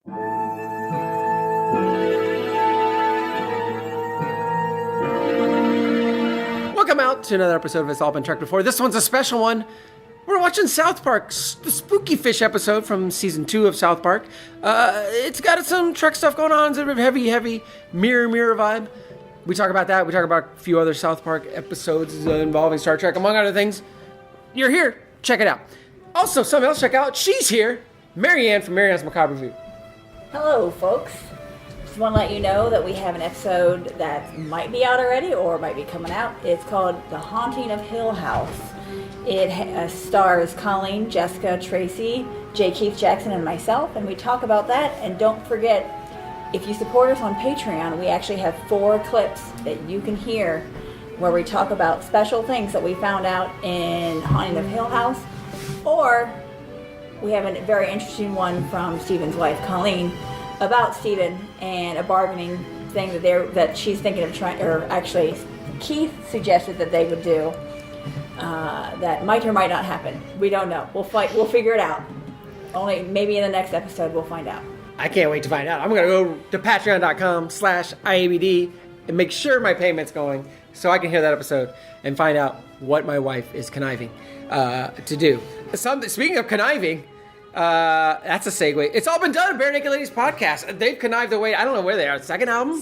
Welcome out to another episode of It's All Been Trucked Before. This one's a special one. We're watching South Park, the Spooky Fish episode from season 2 of South Park. It's got some truck stuff going on. It's a heavy mirror vibe. We talk about that. We talk about a few other South Park episodes involving Star Trek, among other things. You're here. Check it out. Also, something else to check out. She's here. Marianne from Marianne's Macabre Review. Hello, folks. Just want to let you know that we have an episode that might be out already or might be coming out. It's called The Haunting of Hill House. It stars Colleen, Jessica, Tracy, J. Keith Jackson, and myself, and we talk about that. And don't forget, if you support us on Patreon, we actually have 4 clips that you can hear where we talk about special things that we found out in Haunting of Hill House, or we have a very interesting one from Stephen's wife, Colleen, about Stephen and a bargaining thing that she's thinking of trying, or actually Keith suggested that they would do. That might or might not happen. We don't know. We'll figure it out. Only maybe in the next episode we'll find out. I can't wait to find out. I'm going to go to patreon.com/IABD and make sure my payment's going so I can hear that episode and find out what my wife is conniving to do. Speaking of conniving, that's a segue. It's all been done. Bare Naked Ladies podcast. They've connived away. I don't know where they are. Second album?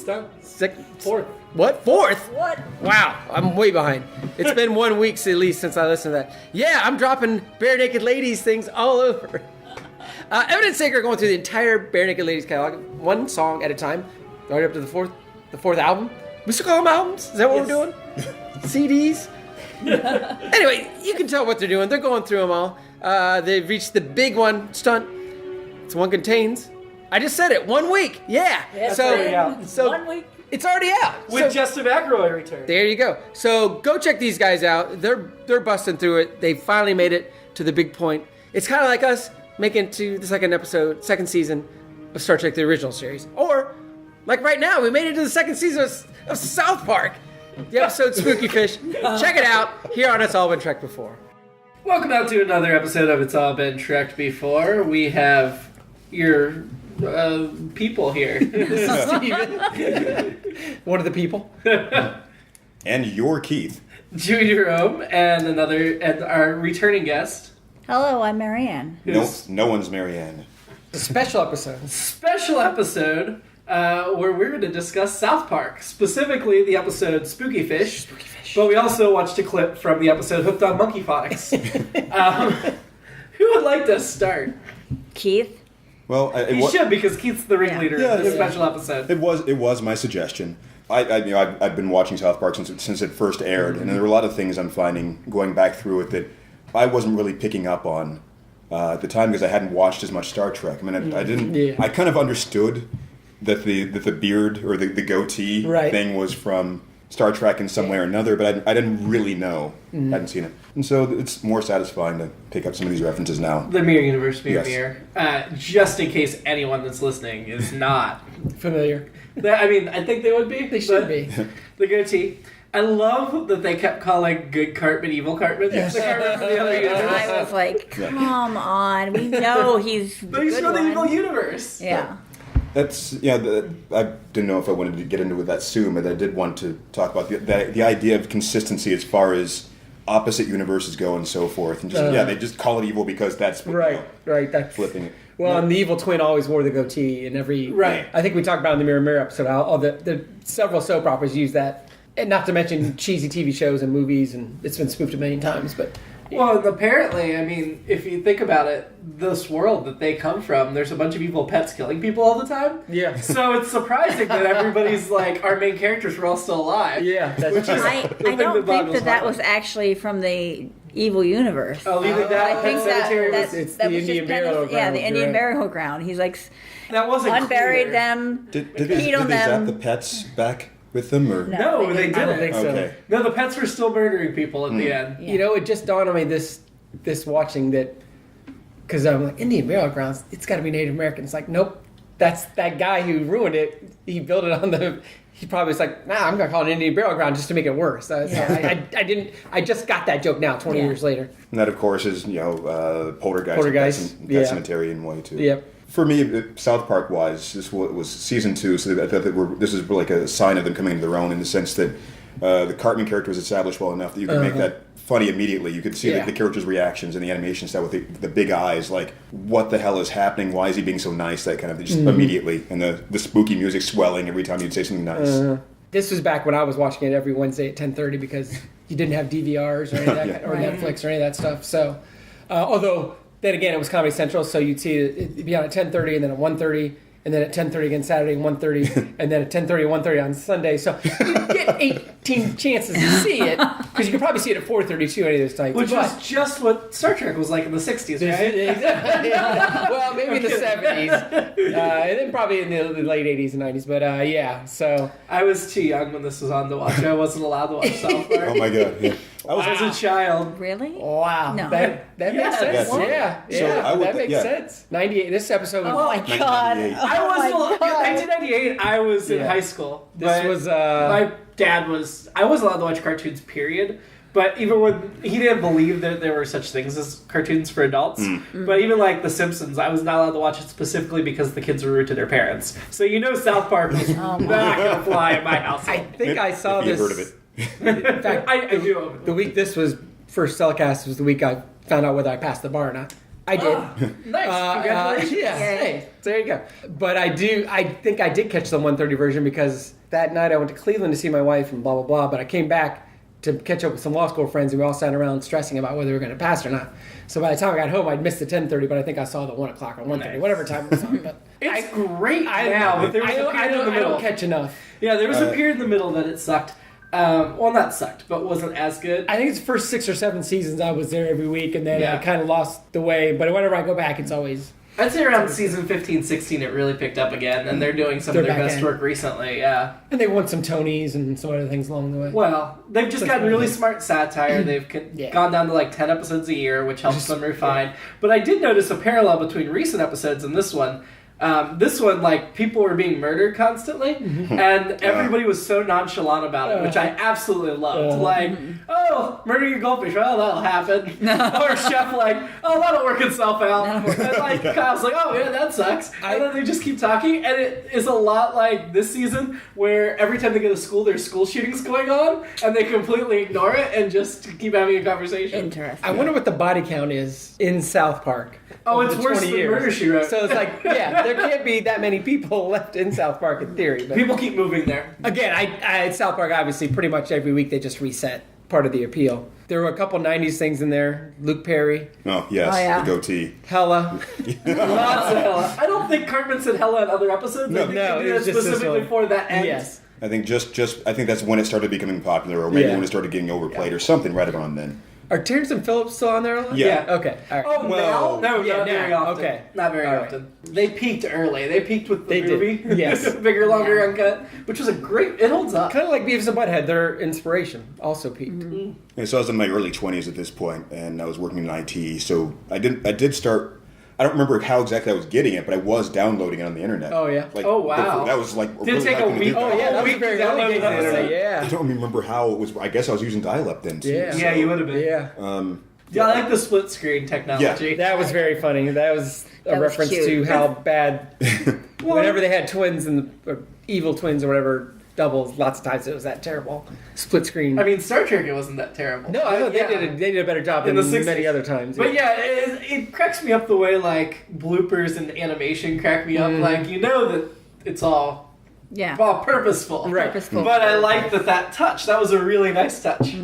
Fourth. What? Fourth? What? Wow, I'm way behind. It's been 1 week at least since I listened to that. Yeah, I'm dropping Bare Naked Ladies things all over. Evidence Sake are going through the entire Bare Naked Ladies catalog, one song at a time, right up to the fourth album. We still call them albums? Is that what we're doing? CDs? Anyway, you can tell what they're doing. They're going through them all. They've reached the big one stunt. It's One Contains. I just said it. 1 week. Yeah. So 1 week. It's already out. With Justin McElroy return. There you go. So go check these guys out. They're busting through it. They finally made it to the big point. It's kind of like us making it to the second season of Star Trek: The Original Series. Or, like right now, we made it to the second season of South Park. The episode Spooky Fish. Check it out here on It's All Been Trekked Before. Welcome out to another episode of It's All Been Trekked Before. We have your people here. Steven. One of the people. And your Keith. Jimmy-Jerome and our returning guest. Hello, I'm Marianne. No one's Marianne. A special episode. Special episode where we're going to discuss South Park, specifically the episode Spooky Fish. But we also watched a clip from the episode Hooked on Monkeypox. Who would like to start? Keith? Well, You should, because Keith's the ringleader of this special episode. It was my suggestion. I've been watching South Park since it first aired, and there were a lot of things I'm finding going back through it that I wasn't really picking up on at the time because I hadn't watched as much Star Trek. I mean, I didn't. Yeah. I kind of understood that the beard or the goatee thing was from Star Trek in some way or another, but I didn't really know. I hadn't seen it. And so it's more satisfying to pick up some of these references now. The Mirror Universe, Mirror. Just in case anyone that's listening is not familiar. I think they would be. They should be. The goatee. I love that they kept calling good Cartman evil Cartman. Yes. The Cartman from the other universe. I was like, come on. We know he's the But he's good from the one. evil universe. Yeah. That's I didn't know if I wanted to get into it that soon, but I did want to talk about the idea of consistency as far as opposite universes go and so forth, and just they just call it evil because that's what, right. That's flipping it. Well, and the evil twin always wore the goatee in every. Right. I think we talked about in the Mirror episode how all the several soap operas use that, and not to mention cheesy TV shows and movies, and it's been spoofed a million times, but. Well, and apparently, if you think about it, this world that they come from, there's a bunch of evil pets killing people all the time. Yeah. So it's surprising that everybody's like, our main characters were all still alive. Yeah. That's I don't think that was actually from the evil universe. Oh, leaving that I think It's the Indian burial ground. Yeah, the Indian burial ground. He's like, that wasn't unburied clear. them, Did peed they on them. zap the pets back with them, or No, they didn't. I don't think so. Okay. No, the pets were still murdering people at the end. Yeah. You know, it just dawned on me this watching that, because I'm like, Indian burial grounds, it's got to be Native American. It's like, nope, that's that guy who ruined it. He built it on the. He probably was like, nah, I'm gonna call it an Indian burial ground just to make it worse. So I just got that joke now, 20 years later. And that, of course, is Poltergeist Poltergeist, Pet Cemetery in way too. Yep. For me, South Park wise, this was season 2, so I thought that this is like a sign of them coming into their own in the sense that the Cartman character was established well enough that you could make that funny immediately. You could see the character's reactions and the animation style with the big eyes, like, what the hell is happening? Why is he being so nice? That kind of just immediately. And the spooky music swelling every time you'd say something nice. This was back when I was watching it every Wednesday at 10:30 because you didn't have DVRs or any of that, or Netflix or any of that stuff. So, although then again it was Comedy Central, so you'd see it'd be on at 10:30 and then at 1:30. And then at 10:30 again Saturday and 1:30, and then at 10:30 and 1:30 on Sunday. So you get 18 chances to see it, because you could probably see it at 4:30 too, any of those times. Which was just what Star Trek was like in the 60s, right? Exactly. Well, maybe in the 70s. And then probably in the late 80s and 90s. But yeah, so. I was too young when this was on to watch. I wasn't allowed to watch South Park. Oh my god, yeah. I was as a child. Really? Wow. No. That makes sense. Yes. Yeah. So Yeah. that makes sense. 98. This episode was. Oh my god. 1998. Oh my god. 1998, I was in high school. This was. My dad was. I wasn't allowed to watch cartoons, period. But even when he didn't believe that there were such things as cartoons for adults, but even like The Simpsons, I was not allowed to watch it specifically because the kids were rude to their parents. So South Park was not going to fly in my house. I think I saw Maybe this. you've heard of it. In fact, I do own it. the week this was first telecast was the week I found out whether I passed the bar or not. I did. Nice. Congratulations. Yeah. Hey, so there you go. But I think I did catch the 1:30 version because that night I went to Cleveland to see my wife and blah, blah, blah. But I came back to catch up with some law school friends and we all sat around stressing about whether we were going to pass or not. So by the time I got home, I'd missed the 10:30, but I think I saw the 1 o'clock or 1:30, whatever time it was on. But It's great now, but there was a period in the middle. I don't catch enough. Yeah, there was a period in the middle that it sucked. Well, not sucked, but wasn't as good. I think it's the first 6 or 7 seasons I was there every week, and then Yeah. I kind of lost the way. But whenever I go back, it's always... I'd say around season 15, 16, it really picked up again, and they're doing some of They're their back best in. work recently, yeah. And they won some Tonys and some other things along the way. Well, they've just gotten really smart satire. They've gone down to like 10 episodes a year, which helps them refine. But I did notice a parallel between recent episodes and this one. This one, like, people were being murdered constantly, and everybody was so nonchalant about it, which I absolutely loved. Like, oh, murder your goldfish, well, that'll happen. Or Chef, like, oh, that'll work itself out. And, like, Kyle's like, oh, yeah, that sucks. And then they just keep talking, and it is a lot like this season, where every time they go to school, there's school shootings going on, and they completely ignore it and just keep having a conversation. Interesting. I wonder what the body count is in South Park. Oh, over it's the worse 20 than years. Murder, She Wrote. So it's like, yeah, there can't be that many people left in South Park in theory. But People keep moving there. again, I South Park, obviously, pretty much every week they just reset part of the appeal. There were a couple 90s things in there. Luke Perry, Oh, yes, Oh, yeah. the goatee. Hella. Lots of hella. I don't think Cartman said hella in other episodes. I think No, they it did was it just this specifically one. for that end. Yes. I think I think that's when it started becoming popular, or maybe Yeah. when it started getting overplayed, or something right around then. Are Terrence and Phillips still on there a lot? Yeah. Okay. All right. Oh, Well- now? No, Yeah, not very now. often. Okay. Not very All right. often. They peaked early. They peaked with the They did. movie. Yes. Bigger, longer uncut, which was a great... It holds up. Kind of like Beavis and Butthead, their inspiration also peaked. And so I was in my early 20s at this point, and I was working in IT. So I did start. I don't remember how exactly I was getting it, but I was downloading it on the internet. Oh, yeah. Like, Oh, wow. before- that was like. Did it take back a when they week? did that. Oh, yeah, that was week a very to early download days of the an internet, episode. yeah. I don't remember how it was. I guess I was using dial-up then. Too, Yeah. so- Yeah, you would have been. Yeah. Yeah, I like the split screen technology. That was very funny. That was a That was reference cute. to how bad. Whenever they had twins and or evil twins or whatever, doubles, lots of times it was that terrible split screen. I mean, Star Trek, it wasn't that terrible. no, I thought Yeah. they did a better job In than the 60s. many other times. But yeah, it cracks me up the way, like, bloopers and animation crack me up. Like, you know that it's all Yeah. purposeful. Right. Purposeful. But I like that touch. That was a really nice touch.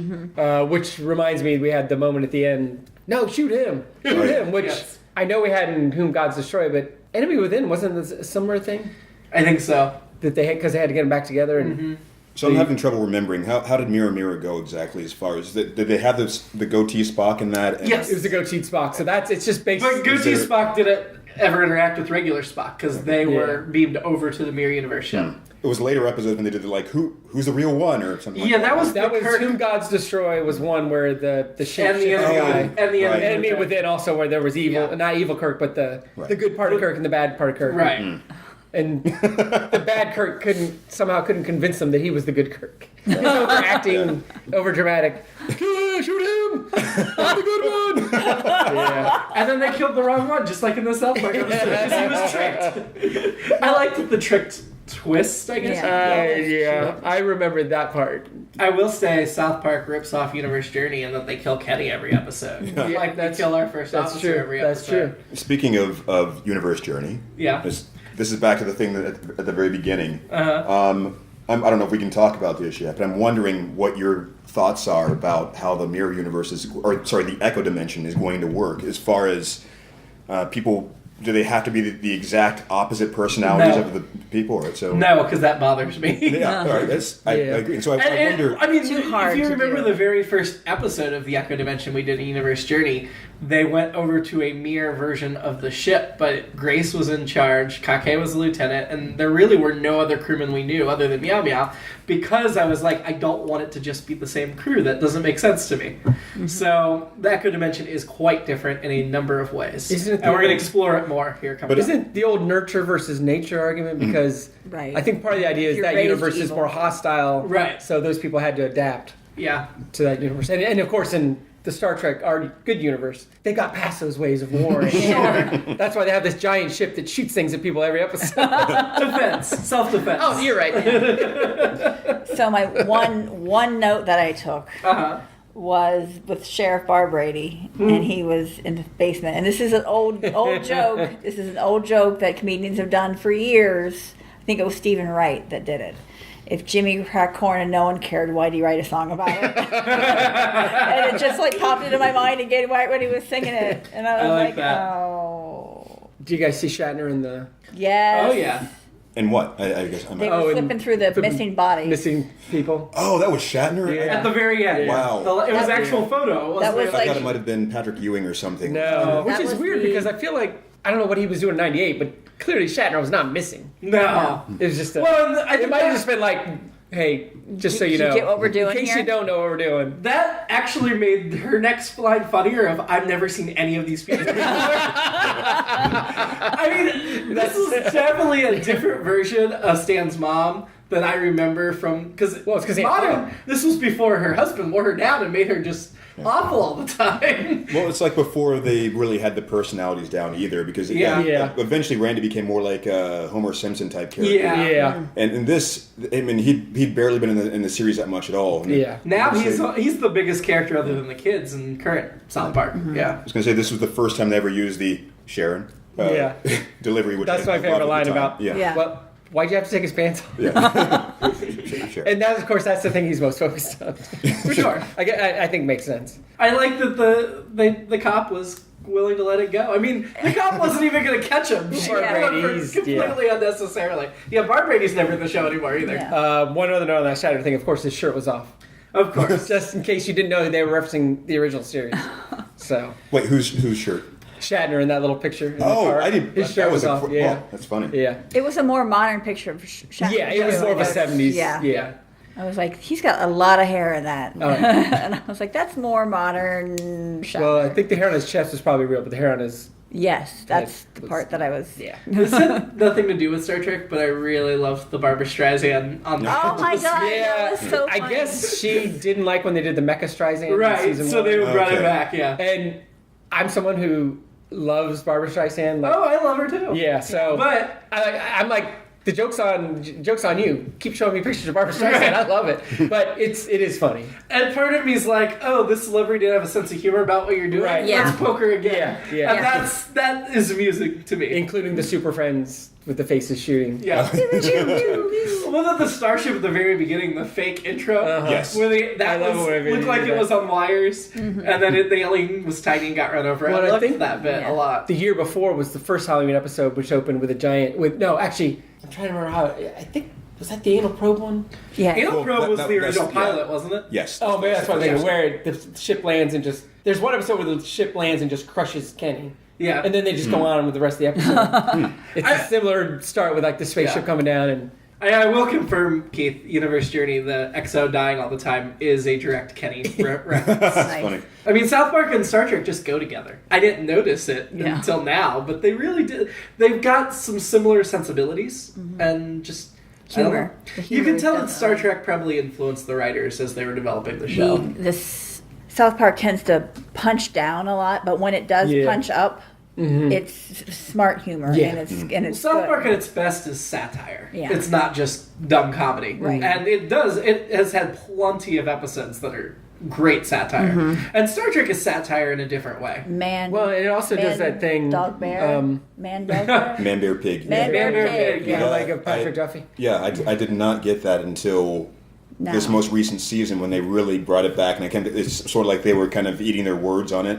Which reminds me, we had the moment at the end. No, shoot him, shoot Right. him. Which Yes. I know we had in Whom Gods Destroy, but Enemy Within wasn't this a similar thing I think so. that they had because they had to get them back together and. So I'm having trouble remembering how did Mirror Mirror go exactly as far as did they have the goatee Spock in that? And Yes. It was a goatee Spock, so it's just based. But Goatee there- Spock didn't ever interact with regular Spock because they were beamed over to the Mirror Universe show. It was later episodes when they did who's the real one or something. Yeah, like that was That the was Kirk Whom Gods Destroy was one where the shape and the enemy, guy. and the Right. Enemy Within also where there was evil, Yeah. not evil Kirk, but the good part of Kirk and the bad part of Kirk. Right. And the bad Kirk couldn't convince them that he was the good Kirk. He was overacting, over dramatic. Shoot him! him! I'm the good one! Yeah. And then they killed the wrong one, just like in the South Park episode, because he was tricked. I liked the tricked twist, I guess. I remember that part. I will say South Park rips off Universe Journey and that they kill Kenny every episode. Yeah. Like they kill our first officer every episode. That's true. Speaking of Universe Journey, Yeah. this is back to the thing that at the very beginning. Uh-huh. I don't know if we can talk about this yet, but I'm wondering what your thoughts are about how the mirror universe the echo dimension is going to work as far as people. Do they have to be the exact opposite personalities of the people? Or so No, because that bothers me. Yeah, all right. I agree. And so I wonder. I mean, Too hard if you to remember do. the very first episode of the Echo Dimension we did in Universe Journey, they went over to a mirror version of the ship, but Grace was in charge, Kake was the lieutenant, and there really were no other crewmen we knew other than Meow Meow, because I was like, I don't want it to just be the same crew. That doesn't make sense to me. Mm-hmm. So the Echo Dimension is quite different in a number of ways. Isn't it and we're going to old- explore it more here coming up. Isn't the old nurture versus nature argument? Because Right. I think part of the idea is You're that raised universe is evil. more hostile. Right. So those people had to adapt Yeah. to that universe. And of course, in the Star Trek, our good universe, they got past those ways of war. And that's why they have this giant ship that shoots things at people every episode. Defense. Self-defense. Oh, you're right. So my one note that I took Uh-huh. was with Sheriff Barbrady, and he was in the basement. And this is an old joke. This is an old joke that comedians have done for years. I think it was Stephen Wright that did it. If Jimmy cracked corn and no one cared, why'd he write a song about it? And it just like popped into my mind again right when he was singing it. And I was like like, that. oh. Do you guys see Shatner in the Yes. Oh, yeah. And what? I guess I'm. They Oh, were and flipping through the missing bodies. missing people? Oh, that was Shatner. Yeah. At the very end. Wow. It was That- actual photo. It wasn't that was I like- thought it might have been Patrick Ewing or something. No. Which That is was weird the- because I feel like, I don't know what he was doing in 98, but clearly Shatner was not missing. No. It was just Well, I it think might have that- just been like, hey, just so you You know. get what we're doing In case here? you don't know what we're doing. That actually made her next line funnier of, I've never seen any of these people before. I mean, this is definitely a different version of Stan's mom than I remember from, because Well, it's 'cause he had fun. this was before her husband wore her down and made her just awful all the time. Well, it's like before they really had the personalities down either, because Yeah. eventually Randy became more like a Homer Simpson type character. Yeah. Yeah. And in this, I mean, he'd barely been in the series that much at all. And Yeah. Now I was he's the biggest character other than the kids in current South Park. Yeah. going to say this was the first time they ever used the Sharon Yeah. delivery, which That's I my loved favorite at the line time. about, Yeah. well, why'd you have to take his pants off? Yeah. Sure. And that, of course, that's the thing he's most focused on. For sure. I think makes sense. I like that the cop was willing to let it go. I mean, the cop wasn't even going to catch him. She Bart went for Brady's- completely unnecessarily. Yeah, Bart Brady's never in the show anymore either. Yeah. One other note on that Shatner thing, of course, his shirt was off. Of course. Just in case you didn't know, they were referencing the original series. So, Wait, whose shirt? Shatner in that little picture. In the Oh, car, I didn't. His that shirt was a- off. oh, Yeah. that's funny. Yeah. It was a more modern picture of Shatner. Yeah, it was more of a 70s. Yeah. Yeah. I was like, he's got a lot of hair in that. Oh, yeah. And I was like, that's more modern Shatner. Well, I think the hair on his chest was probably real, but the hair on his. Yes, that's the was- part that I was... Yeah. This had nothing to do with Star Trek, but I really loved the Barbara Streisand on the Oh my god, Yeah. that was so I funny. guess she didn't like when they did the Mecha Streisand in Right, season so they one. brought it Okay. back, yeah. And I'm someone who loves Barbara Streisand. Like, Oh, I love her too. yeah, so But I'm like, the joke's on you. Keep showing me pictures of Barbara Streisand. I love it, but it is funny. and part of me is like, oh, this celebrity didn't have a sense of humor about what you're doing. Right. Yeah. Let's poke her again. Yeah, yeah. And that is amusing to me. Including the Super Friends with the faces shooting. Yeah. Well, then the starship at the very beginning, the fake intro, Yes. where I that love was, it when looked they like do it that. was on wires, and then the alien was tiny and got run over. Well, I I loved think- that bit Yeah. a lot. The year before was the first Halloween episode, which opened with a giant. Actually, I'm trying to remember how. I think was that the anal probe one. Yeah. Anal Well, Probe was that- the that's- original yeah. pilot, wasn't it? Yes. Oh, maybe that's what I'm thinking. Yeah. Where the ship lands and just there's one episode where the ship lands and just crushes Kenny. Yeah. And then they just go on with the rest of the episode. It's a similar start with like the spaceship Yeah. coming down and I will confirm, Keith, Universe Journey, the XO dying all the time is a direct Kenny reference. That's Nice. funny. I mean, South Park and Star Trek just go together. I didn't notice it Yeah. until now, but they really did. They've got some similar sensibilities and just I don't Humor. know. The You humor can is tell that definitely- Star Trek probably influenced the writers as they were developing the show. This South Park tends to punch down a lot, but when it does punch up, it's smart humor and it's South good. Park at its best is satire. Yeah. It's not just dumb comedy. Right. And it has had plenty of episodes that are great satire. And Star Trek is satire in a different way. Well, it also does that thing. Dog bear. Man dog bear. Man, bear, pig. Man, bear, Bear, pig. pig. Yeah, like a Patrick Duffy. Yeah, I did not get that until No. this most recent season when they really brought it back, and it's sort of like they were kind of eating their words on it,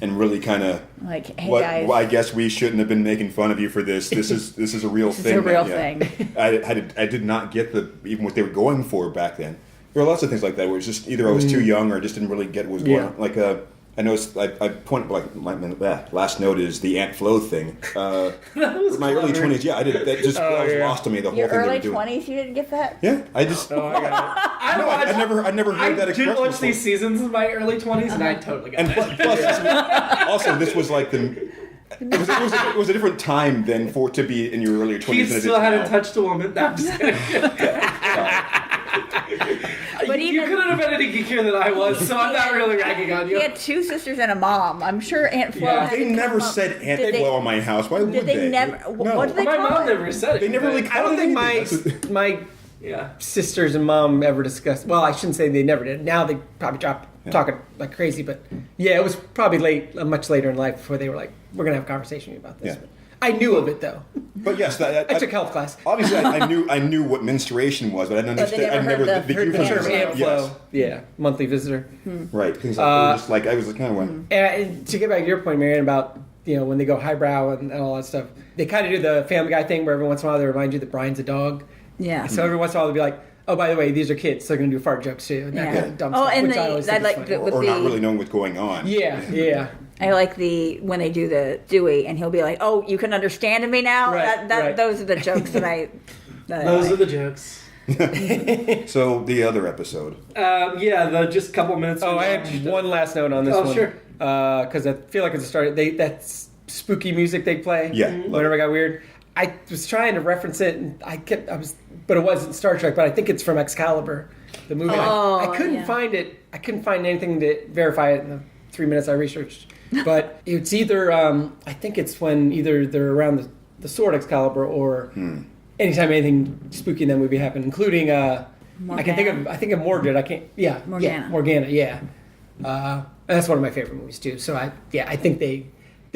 and really kind of Like, hey what, guys. well, I guess we shouldn't have been making fun of you for this. This is a real thing. It's a real Yeah. thing. I did not get even what they were going for back then. There were lots of things like that where it's just either I was too young or I just didn't really get what was going on. Like I noticed I point like my last note is the Aunt Flo thing. My early 20s, I did that. Just that was lost to me. The whole Your thing early they were doing. 20s, you didn't get that? Yeah, I just. Oh, I got it. I never heard that I expression did watch before. these seasons in my early 20s, and I totally got And it. plus, also this was like it was a different time then for it to be in your earlier 20s. Keith than it is still hadn't now. touched a woman. No, I'm just kidding. But You couldn't have been any geekier than I was, so I'm not really ragging on He you. had 2 sisters and a mom. I'm sure Aunt Flo Yeah. had They to never come up- said Aunt Did they- Flo in my house. Why would Did they never? No. What did they My call mom it? never said it. They never really I called don't think anything. my Yeah. sisters and mom ever discussed. Well, I shouldn't say they never did. Now they probably dropped talking like crazy. But yeah, it was probably much later in life before they were like, "We're gonna have a conversation about this." Yeah. I knew of it though. But yes, I took health class. Obviously, I knew what menstruation was, but I didn't But they understand. never heard the Heard the Term term Aunt Yes. Flo. Yeah, monthly visitor. Right. Things like, they were just like I was kind of went. And to get back to your point, Marianne, about when they go highbrow and all that stuff, they kind of do the Family Guy thing where every once in a while they remind you that Brian's a dog. Yeah. So every once in a while they'll be like, "Oh, by the way, these are kids, so they're gonna do fart jokes too." And that Yeah. kind of dumb Oh, stuff, and which I always think I is like funny. with Or the. not really knowing what's going on. Yeah. I like when they do the Dewey, and he'll be like, "Oh, you can understand me now." Right, right. Those are the jokes that I. Those are the jokes. So the other episode. The just couple minutes. Oh, we I watched. have one last note on this one. Oh, sure. Because I feel like it's a start. That's spooky music they play. Yeah. Whenever it got weird, I was trying to reference it, and but it wasn't Star Trek. But I think it's from Excalibur, the movie. Oh, I couldn't yeah. find it. I couldn't find anything to verify it in the 3 minutes I researched. But it's either I think it's when either they're around the sword Excalibur or anytime anything spooky in that movie happened, including I think of Mordred. I can't. Yeah, Morgana. Yeah, Morgana. Yeah. And that's one of my favorite movies too. So I think they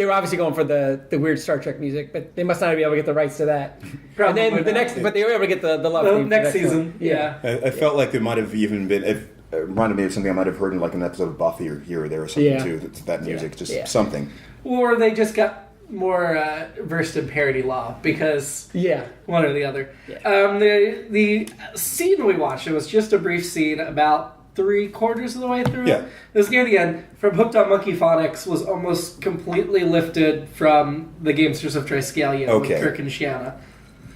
were obviously going for the weird Star Trek music, but they must not be able to get the rights to that. Probably and then the not. next, but they were able to get the love The theme for next one. season. Yeah. I felt like it might have even been. It reminded me of something I might have heard in like an episode of Buffy or here or there or something Yeah. too. That music, just Yeah. something. Or they just got more versed in parody law because Yeah. one or the other. Yeah. The scene we watched, it was just a brief scene about 3/4 of the way through. Yeah. It was near the end. From Hooked on Monkey Phonics was almost completely lifted from the Gamesters of Triskalia Okay. with Kirk and Shanna.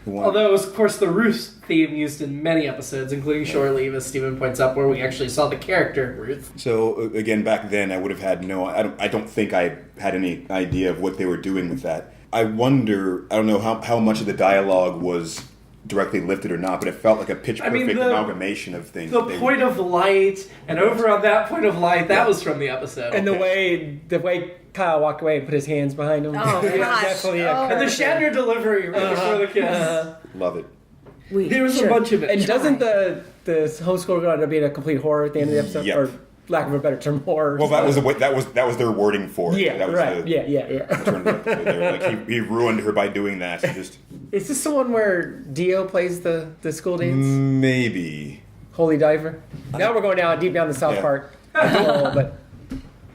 One- Although it was, of course, the Ruth theme used in many episodes, including Shore Leave, as Stephen points out, where we actually saw the character Ruth. So again, back then I would have had no. I don't think I had any idea of what they were doing with that. I wonder. I don't know how much of the dialogue was directly lifted or not, but it felt like a pitch I perfect mean, amalgamation of things. The that they were- point of light, and over on that point of light, that was from the episode. And the way Kyle walked away and put his hands behind him. Oh, Yeah, gosh. definitely Oh. And the Shatner delivery right before the kiss. Love it. There was a bunch of it. And doesn't the homeschool go end up being a complete horror at the end of the episode, Yep. or lack of a better term, horror? Well, that was their wording for it. yeah, that was right. The, Yeah. turn of the episode. They were like, he ruined her by doing that. Just Is this the one where Dio plays the school dance? maybe. Holy Diver. Now we're going down deep down the South Yeah. Park hole, but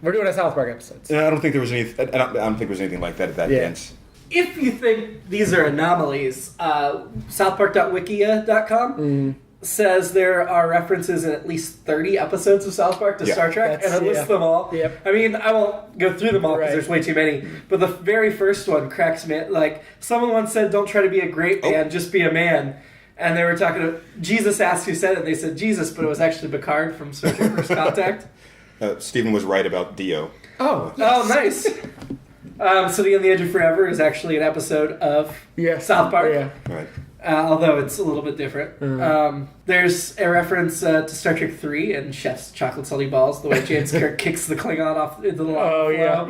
we're doing a South Park episodes. I don't think there was any. I don't think there was anything like that at that Yeah. dance. If you think these are anomalies, southpark.wikia.com says there are references in at least 30 episodes of South Park to Yeah. Star Trek, That's- and it lists them all. Yep. I mean, I won't go through them all because Right. there's way too many, but the very first one cracks me. Like, someone once said, don't try to be a great man, just be a man. And they were talking to, Jesus asked who said it, and they said Jesus, but it was actually Picard from Star Trek First Contact. Stephen was right about Dio. Oh, Oh, nice. City on the Edge of Forever is actually an episode of yeah. South Park. Yeah. Right. although it's a little bit different. There's a reference to Star Trek 3 and Chef's Chocolate Salty Balls, the way James Kirk kicks the Klingon off into the lava flow. Yeah,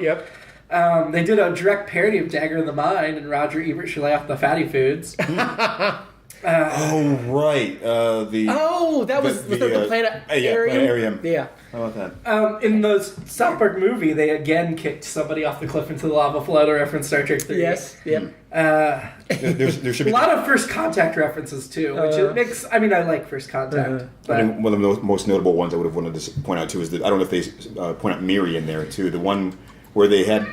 yep. They did a direct parody of Dagger in the Mine, and Roger Ebert should lay off the fatty foods. Oh, right. That was the planet Arium. Yeah. How about that? In the South Park movie, they again kicked somebody off the cliff into the lava flow to reference Star Trek 3. Yes, yep. There should be a lot of First Contact references, too, which it makes... I mean, I like First Contact. But I mean, one of the most notable ones I would have wanted to point out, too, is that I don't know if they point out Miri in there, too. The one where they had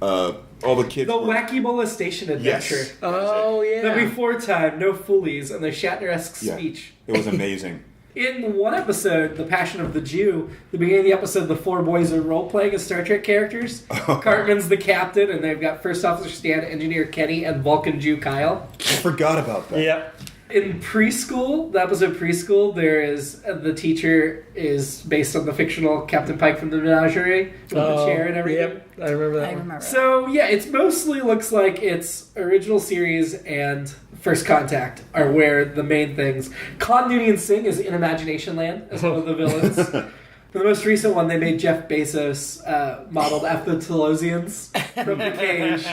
all the kids... The Wacky Molestation Adventure. Yes. Oh, yeah. The Before Time, No Foolies, and the Shatner-esque speech. It was amazing. In one episode, The Passion of the Jew, the beginning of the episode, the four boys are role-playing as Star Trek characters. Cartman's the captain, and they've got First Officer Stan, Engineer Kenny, and Vulcan Jew Kyle. I forgot about that. Yep. In Preschool, the episode Preschool, there is the teacher is based on the fictional Captain Pike from the Menagerie with the chair and everything. Yep, I remember that. So yeah, it mostly looks like it's original series and First Contact are where the main things. Con Noonien Singh is in Imagination Land as one of the villains. For the most recent one, they made Jeff Bezos modeled after the Telosians from The Cage.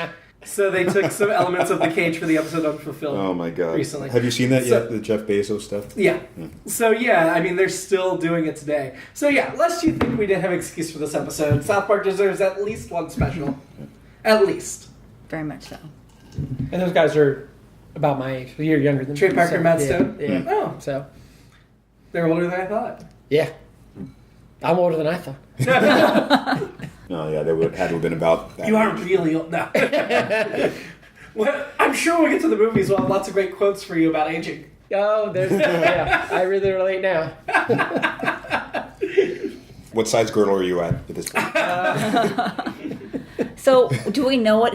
So they took some elements of The Cage for the episode Unfulfilled. Oh my god! Recently, have you seen that yet? The Jeff Bezos stuff? Yeah. So yeah, I mean they're still doing it today. So yeah, lest you think we didn't have an excuse for this episode, South Park deserves at least one special, at least. Very much so. And those guys are about my age. A year younger than me. Trey Parker, Matt Stone. Yeah. Oh, So. they're older than I thought. Yeah. I'm older than I thought. No, yeah, they would had to have been about that. You are really old now. Well, I'm sure we'll get to the movies. We'll have lots of great quotes for you about aging. Oh, yeah. I really relate now. What size girdle are you at this point? So, do we know what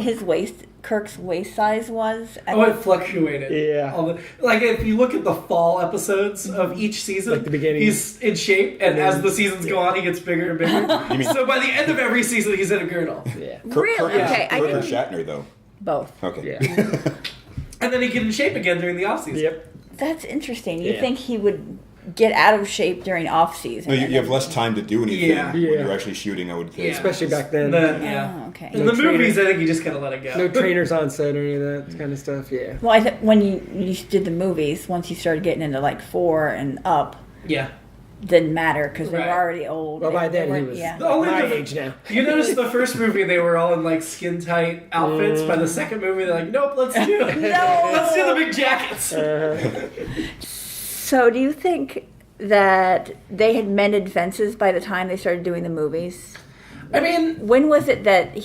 Kirk's waist size was? It fluctuated. Yeah. Like, if you look at the fall episodes of each season, Like the beginning. he's in shape, and as the seasons go on, he gets bigger and bigger. You mean So by the end of every season, he's in a girdle. Yeah. Really? Okay, I Kirk or didn't. Shatner, though? Both. Okay. Yeah. And then he get in shape again during the off-season. Yep. That's interesting. You'd Yeah. think he would get out of shape during off season. No, you have less time to do anything Yeah. when Yeah. you're actually shooting, I would think. Yeah. Especially back then. Yeah. Oh, okay. In No the movies, trainer. I think you just kind of let it go. No trainers on set or any of that kind of stuff. Yeah. Well, I think when you did the movies, once you started getting into like 4 and up, Yeah. didn't matter because they were Right. already old. Well, by They then he weren't- was Yeah. The only my diff- age now. You notice the first movie, they were all in like skin tight outfits. By the second movie, they're like, nope, let's do it. No. Let's do the big jackets. So, do you think that they had mended fences by the time they started doing the movies? I mean, When was it that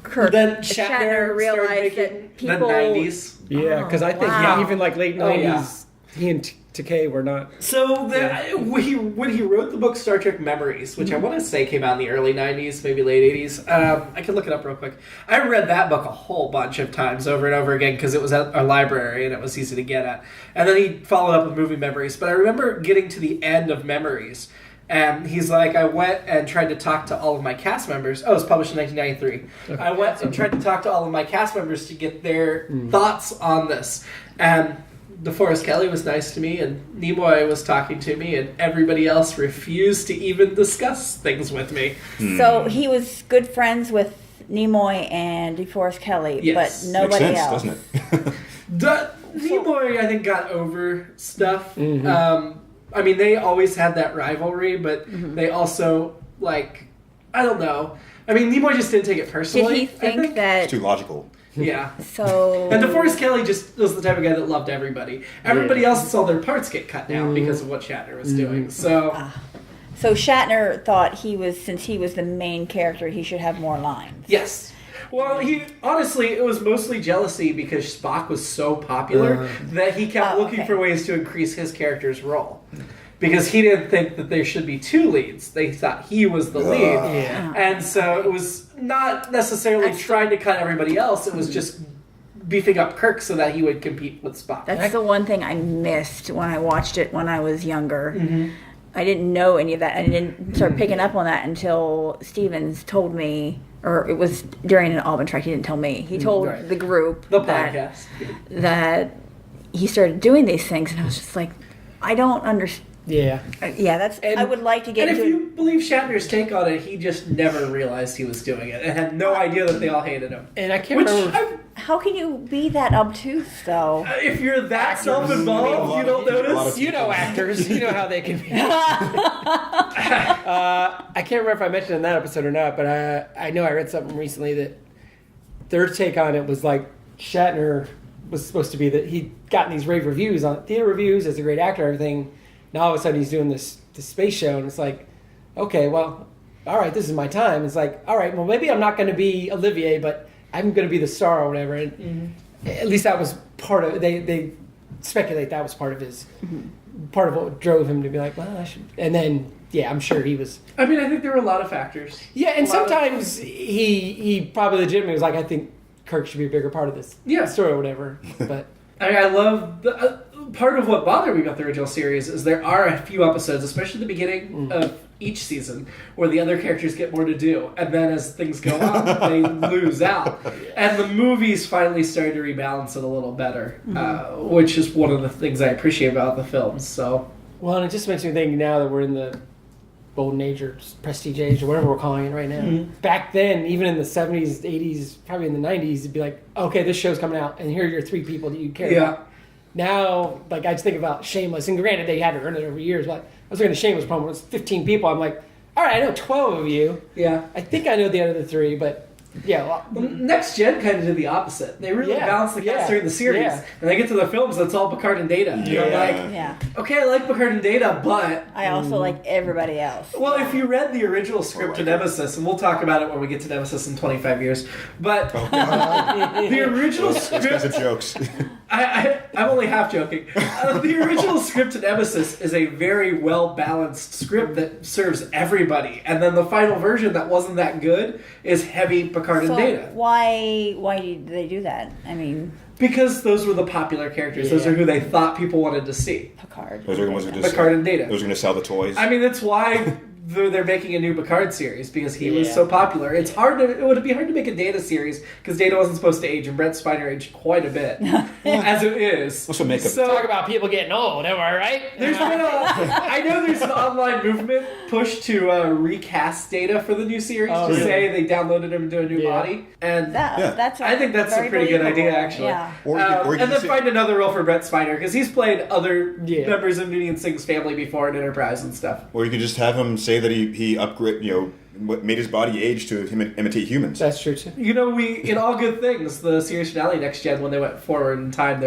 Kirk then Shatner Shatner realized started that making people? the 90s. Yeah, because I think wow. even like late 90s, he and Takei were not. So when he wrote the book Star Trek Memories, which I want to say came out in the early 90s, maybe late 80s, I can look it up real quick. I read that book a whole bunch of times over and over again because it was at our library and it was easy to get at. And then he followed up with movie Memories. But I remember getting to the end of Memories, and he's like, I went and tried to talk to all of my cast members. Oh, it was published in 1993. I went and tried to talk to all of my cast members to get their thoughts on this. And DeForest Kelley was nice to me, and Nimoy was talking to me, and everybody else refused to even discuss things with me. So he was good friends with Nimoy and DeForest Kelley, Yes. but nobody Makes sense, else. doesn't it? Nimoy, I think, got over stuff. I mean, they always had that rivalry, but they also, like, I don't know. I mean, Nimoy just didn't take it Did personally. he think that? It's too logical. Yeah. So And DeForest Kelley just was the type of guy that loved everybody. Everybody else saw their parts get cut down because of what Shatner was doing. So, So Shatner thought since he was the main character, he should have more lines. yes. Well, honestly, it was mostly jealousy because Spock was so popular that he kept looking for ways to increase his character's role. Because he didn't think that there should be 2 leads. They thought he was the lead. Yeah. And so it was not necessarily trying to cut everybody else. It was just beefing up Kirk so that he would compete with Spock. That's the one thing I missed when I watched it when I was younger. I didn't know any of that. I didn't start picking up on that until Stevens told me, or it was during an Alban track. He didn't tell me. He told Right. the group The that podcast. that he started doing these things, and I was just like, I don't understand. Yeah. Yeah, I would like to get And into if you believe Shatner's take on it, he just never realized he was doing it and had no idea that they all hated him. And I can't remember. How can you be that obtuse, though? If you're that self-involved, you don't notice. You know actors. You know how they can be. I can't remember if I mentioned in that episode or not, but I know I read something recently that their take on it was like Shatner was supposed to be that he'd gotten these rave reviews on theater reviews as a great actor and everything. Now all of a sudden he's doing this space show, and it's like, okay, well, all right, this is my time. It's like, all right, well, maybe I'm not going to be Olivier, but I'm going to be the star or whatever. And at least that was part of. They speculate that was part of his, part of what drove him to be like, well, I should. And then, yeah, I'm sure he was. I mean, I think there were a lot of factors. Yeah, and sometimes he probably legitimately was like, I think Kirk should be a bigger part of this story or whatever. But I mean, I love the part of what bothered me about the original series is there are a few episodes, especially the beginning of each season, where the other characters get more to do, and then as things go on, they lose out. And the movies finally started to rebalance it a little better, which is one of the things I appreciate about the films. So, well, and it just makes me think now that we're in the golden age or prestige age or whatever we're calling it right now. Back then, even in the 70s, 80s, probably in the 90s, it'd be like, okay, this show's coming out, and here are your 3 people that you care about. Now, like, I just think about Shameless, and granted, they had to earn it over years, but I was looking at Shameless promo, it was 15 people. I'm like, all right, I know 12 of you. Yeah. I think I know the other 3, but yeah. Well, Next Gen kind of did the opposite. They really balanced the cast during the series, and they get to the films, that's all Picard and Data. And I'm like, okay, I like Picard and Data, but I also like everybody else. well, if you read the original script to Nemesis, and we'll talk about it when we get to Nemesis in 25 years, but the original script... Expensive jokes. I'm only half joking. The original script to Nemesis is a very well-balanced script that serves everybody, and then the final version that wasn't that good is heavy Picard and Data. Why did they do that? I mean... Because those were the popular characters. Those are who they thought people wanted to see. Picard. Those are the ones who just Picard and Data. Those are going to sell the toys. I mean, that's why they're making a new Picard series, because he was so popular. It would be hard to make a Data series because Data wasn't supposed to age, and Brent Spiner aged quite a bit, as it is. Also make talk about people getting old, am I right? There's been I know there's an online movement push to recast Data for the new series to say they downloaded him into a new body, and I think that's a pretty good idea, actually. Yeah. And then find another role for Brent Spiner, because he's played other members of Nudie and Singh's family before in Enterprise and stuff. Or you could just have him say that he upgrade, made his body age to imitate humans. That's true too. In All Good Things, the series finale Next Gen, when they went forward in time,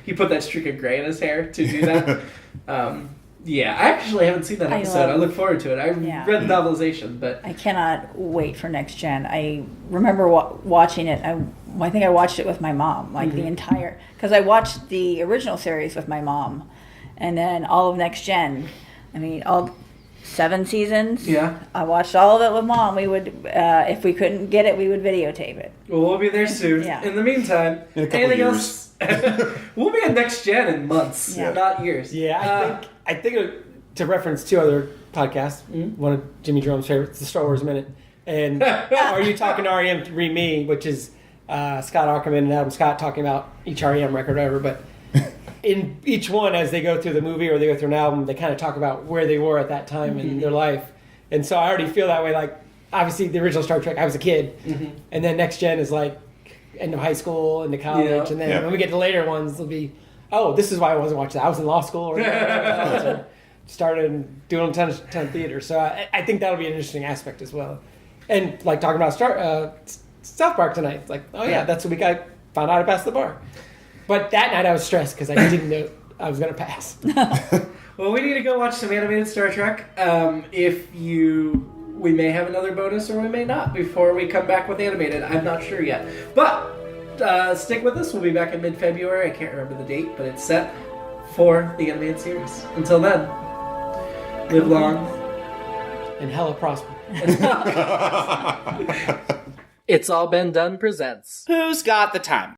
he put that streak of gray in his hair to do that. I actually haven't seen that episode. I look forward to it. I read the novelization, but I cannot wait for Next Gen. I remember watching it. I think I watched it with my mom, like the entire, because I watched the original series with my mom, and then all of Next Gen. I mean, all 7 seasons. Yeah. I watched all of it with Mom. We would, if we couldn't get it, we would videotape it. Well, we'll be there soon. Yeah. In the meantime, in a couple anything years. else? We'll be at Next Gen in months, not years. Yeah, I think to reference 2 other podcasts, one of Jimmy-Jerome's favorites, the Star Wars Minute, and Are You Talking to REM to Re Me, which is Scott Aukerman and Adam Scott talking about each REM record or whatever, but in each one, as they go through the movie or they go through an album, they kind of talk about where they were at that time in their life. And so I already feel that way. Like, obviously, the original Star Trek, I was a kid. And then Next Gen is like end of high school, into college. And then when we get to later ones, it'll be, oh, this is why I wasn't watching that. I was in law school or started doing a ton of theater. So I think that'll be an interesting aspect as well. And like talking about South Park tonight. It's like, oh, yeah, that's the week I found out I passed the bar. But that night I was stressed because I didn't know I was going to pass. Well, we need to go watch some animated Star Trek. We may have another bonus or we may not before we come back with animated. I'm not sure yet. But stick with us. We'll be back in mid-February. I can't remember the date, but it's set for the animated series. Until then, live long. And hella prosper. It's All Been Done presents. Who's got the time?